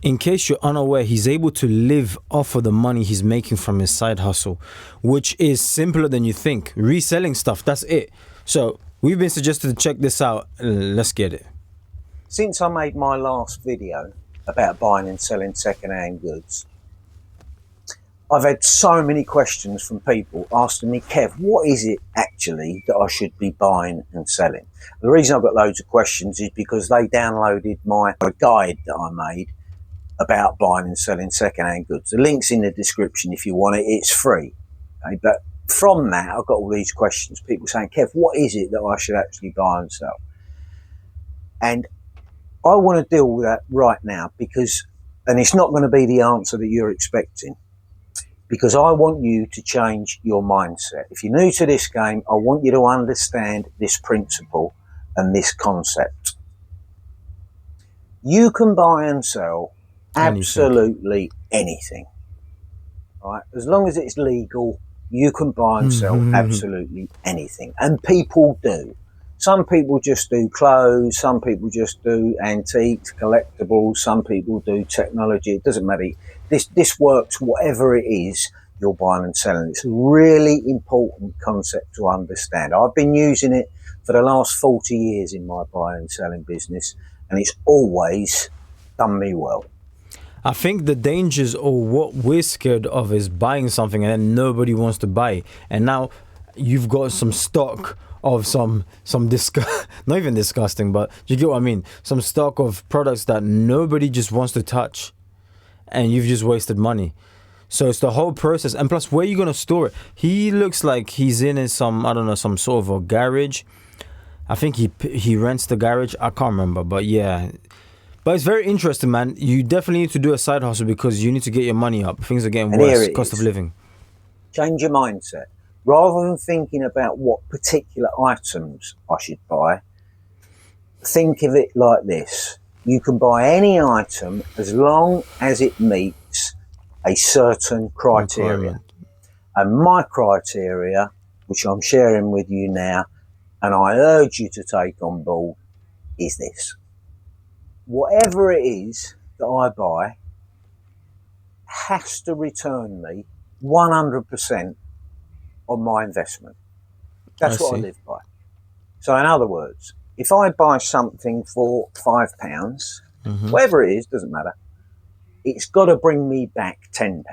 In case you're unaware, he's able to live off of the money he's making from his side hustle, which is simpler than you think. Reselling stuff, that's it. So we've been suggested to check this out. Let's get it. Since I made my last video about buying and selling second-hand goods, I've had so many questions from people asking me, Kev, what is it actually that I should be buying and selling? The reason I've got loads of questions is because they downloaded my guide that I made about buying and selling second-hand goods. The link's in the description if you want it. It's free. Okay? But from that, I've got all these questions. People saying, Kev, what is it that I should actually buy and sell? And I want to deal with that right now because, and it's not going to be the answer that you're expecting, because I want you to change your mindset. If you're new to this game, I want you to understand this principle and this concept. You can buy and sell absolutely anything, right? As long as it's legal, you can buy and sell absolutely anything. And people do. Some people just do clothes, some people just do antiques, collectibles, some people do technology. It doesn't matter. This works whatever it is you're buying and selling. It's a really important concept to understand. I've been using it for the last 40 years in my buying and selling business, and it's always done me well. I think the dangers or what we're scared of is buying something and then nobody wants to buy. And now you've got some stock of some not even disgusting, but you get what I mean? Some stock of products that nobody just wants to touch, and you've just wasted money. So it's the whole process, and plus, where are you gonna store it? He looks like he's in some, I don't know, some sort of a garage. I think he rents the garage. I can't remember, but yeah. But it's very interesting, man. You definitely need to do a side hustle because you need to get your money up. Things are getting worse. Cost of living. Change your mindset. Rather than thinking about what particular items I should buy, think of it like this. You can buy any item as long as it meets a certain criteria. And my criteria, which I'm sharing with you now, and I urge you to take on board, is this. Whatever it is that I buy has to return me 100% on my investment. That's what I live by. So in other words, if I buy something for £5, whatever it is, doesn't matter, it's got to bring me back £10,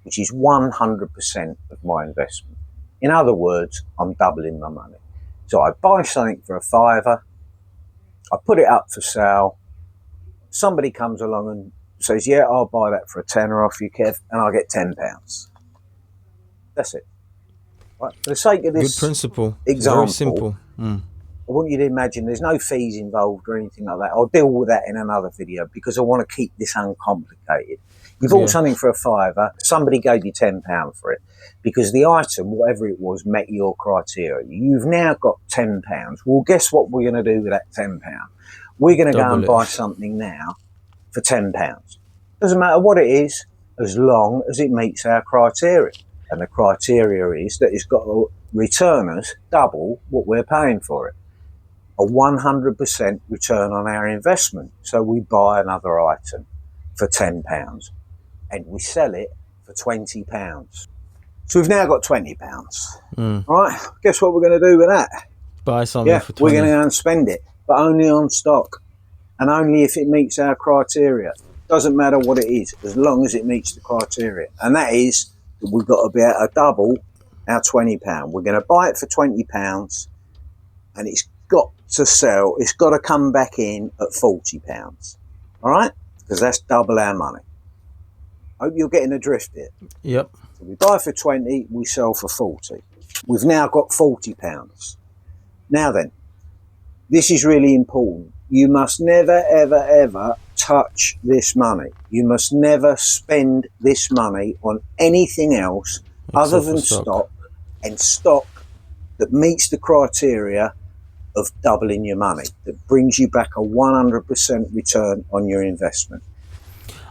which is 100% of my investment. In other words, I'm doubling my money. So I buy something for £5, I put it up for sale, somebody comes along and says, yeah, I'll buy that for a tenner off you, Kev, and I get £10. That's it. Right. For the sake of this good principle, example, very simple. I want you to imagine there's no fees involved or anything like that. I'll deal with that in another video because I want to keep this uncomplicated. You bought something for a £5, somebody gave you £10 for it because the item, whatever it was, met your criteria. You've now got £10. Well, guess what we're going to do with that £10? We're going to go and buy something now for £10. Doesn't matter what it is, as long as it meets our criteria. And the criteria is that it's got to return us double what we're paying for it. A 100% return on our investment. So we buy another item for £10 and we sell it for £20. So we've now got £20. Right? Guess what we're going to do with that? Buy something for 20. We're going to go and spend it, but only on stock and only if it meets our criteria. Doesn't matter what it is, as long as it meets the criteria. And that is, we've got to be able to double our £20. We're going to buy it for £20 and it's got to sell. It's got to come back in at £40. All right? Because that's double our money. Hope you're getting the drift here. Yep. So we buy for 20, we sell for 40. We've now got £40. Now then, this is really important. You must never, ever, ever touch this money. You must never spend this money on anything else other than stock, and stock that meets the criteria of doubling your money, that brings you back a 100% return on your investment.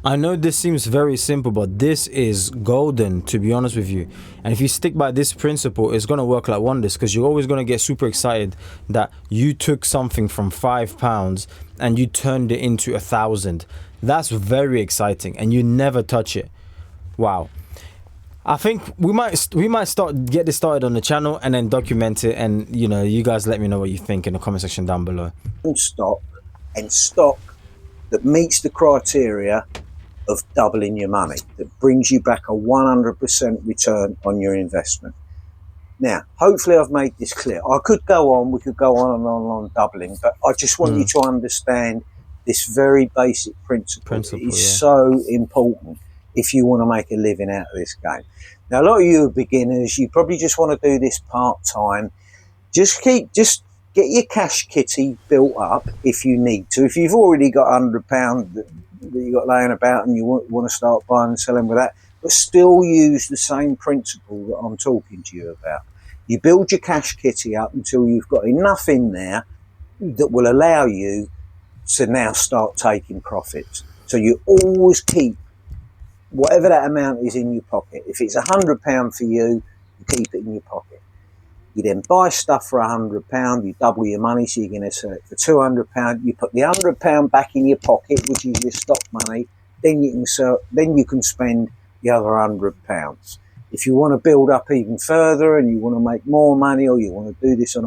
I know this seems very simple, but this is golden, to be honest with you. And if you stick by this principle, it's going to work like wonders, because you're always going to get super excited that you took something from £5 and you turned it into 1,000. That's very exciting, and you never touch it. Wow. I think we might get this started on the channel and then document it, and you guys let me know what you think in the comment section down below. Stock that meets the criteria of doubling your money, that brings you back a 100% return on your investment. Now, hopefully I've made this clear. We could go on and on doubling, but I just want you to understand this very basic principle. It is so important if you want to make a living out of this game. Now, a lot of you are beginners. You probably just want to do this part-time. Just get your cash kitty built up if you need to. If you've already got £100 that you got laying about and you want to start buying and selling with that, but still use the same principle that I'm talking to you about. You build your cash kitty up until you've got enough in there that will allow you to now start taking profits. So you always keep whatever that amount is in your pocket. If it's £100 for you, you keep it in your pocket. You then buy stuff for £100, you double your money, so you're going to sell it for £200. You put the £100 back in your pocket, which is your stock money. Then you can spend the other £100. If you want to build up even further and you want to make more money, or you want to do this on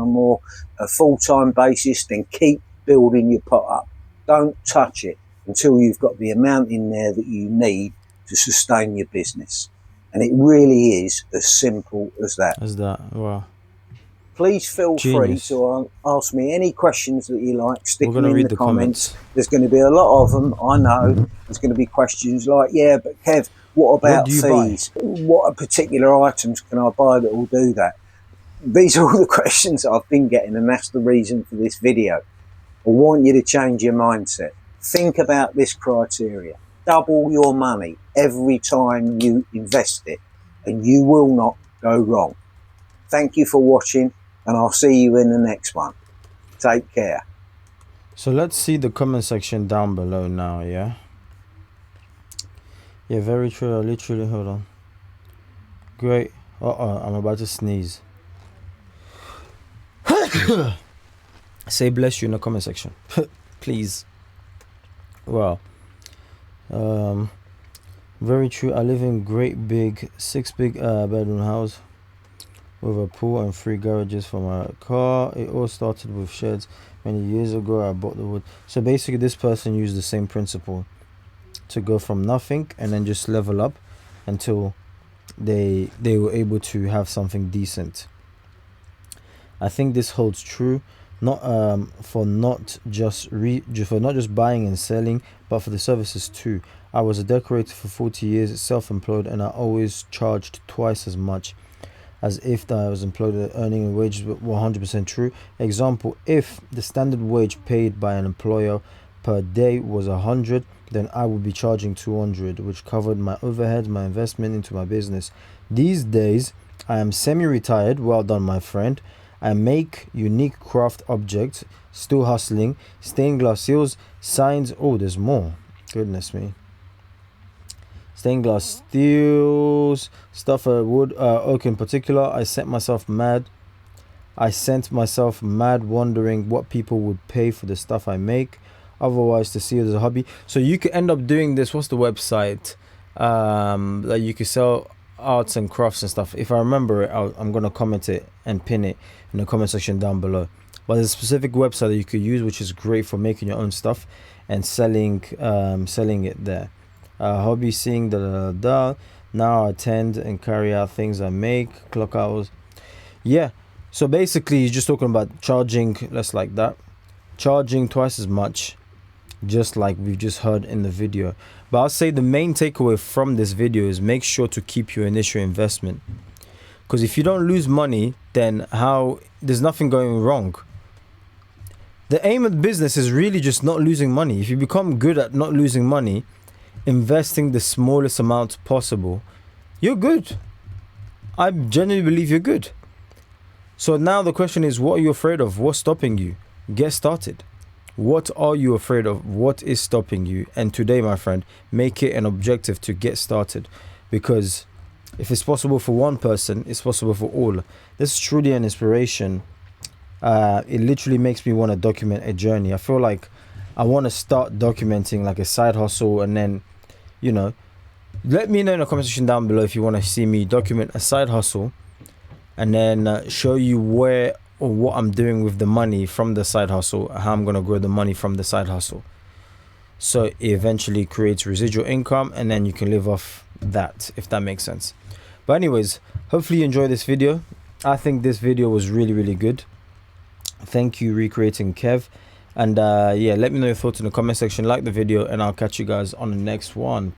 a full-time basis, then keep building your pot up. Don't touch it until you've got the amount in there that you need to sustain your business. And it really is as simple as that. Wow. Please feel free to ask me any questions that you like. Stick them in the comments. There's going to be a lot of them, I know. There's going to be questions like, yeah, but Kev, what about fees? What particular items can I buy that will do that? These are all the questions that I've been getting, and that's the reason for this video. I want you to change your mindset. Think about this criteria. Double your money every time you invest it, and you will not go wrong. Thank you for watching, and I'll see you in the next one. Take care. So let's see the comment section down below now, yeah? Yeah, very true. Literally, hold on. Great. I'm about to sneeze. Say bless you in the comment section. Please. Wow. Very true. I live in great big 6 bedroom house with a pool and 3 garages for my car. It all started with sheds many years ago. I bought the wood. So basically this person used the same principle to go from nothing and then just level up until they were able to have something decent. I think this holds true for not just buying and selling, but for the services too. I was a decorator for 40 years, self-employed, and I always charged twice as much as if I was employed. Earning a wage 100% true. Example, if the standard wage paid by an employer per day was 100, then I would be charging 200, which covered my overhead, my investment into my business. These days I am semi-retired. Well done, my friend. I make unique craft objects, still hustling, stained glass seals, signs. Oh, there's more. Goodness me. Stained glass steels, stuff, wood, oak in particular. I sent myself mad wondering what people would pay for the stuff I make. Otherwise, to see it as a hobby. So you could end up doing this. What's the website that you could sell arts and crafts and stuff? If I remember it, I'm going to comment it and pin it in the comment section down below. But there's a specific website that you could use, which is great for making your own stuff and selling it there. Hobby seeing now I attend and carry out things I make, clock hours. Yeah, so basically you're just talking about charging less, like that, charging twice as much, just like we've just heard in the video. But I'll say the main takeaway from this video is make sure to keep your initial investment, because if you don't lose money, then there's nothing going wrong. The aim of the business is really just not losing money. If you become good at not losing money, investing the smallest amount possible, you're good. I genuinely believe you're good. So now the question is, what are you afraid of? What's stopping you? Get started. What are you afraid of? What is stopping you? And today, my friend, make it an objective to get started, because if it's possible for one person, it's possible for all. This is truly an inspiration. It literally makes me want to document a journey. I feel like I want to start documenting like a side hustle, and then, you know, let me know in the comment section down below if you want to see me document a side hustle, and then show you where or what I'm doing with the money from the side hustle, how I'm going to grow the money from the side hustle. So it eventually creates residual income, and then you can live off that, if that makes sense. But anyways, hopefully you enjoy this video. I think this video was really good. Thank you, Recreating Kev. And yeah, let me know your thoughts in the comment section, like the video, and I'll catch you guys on the next one.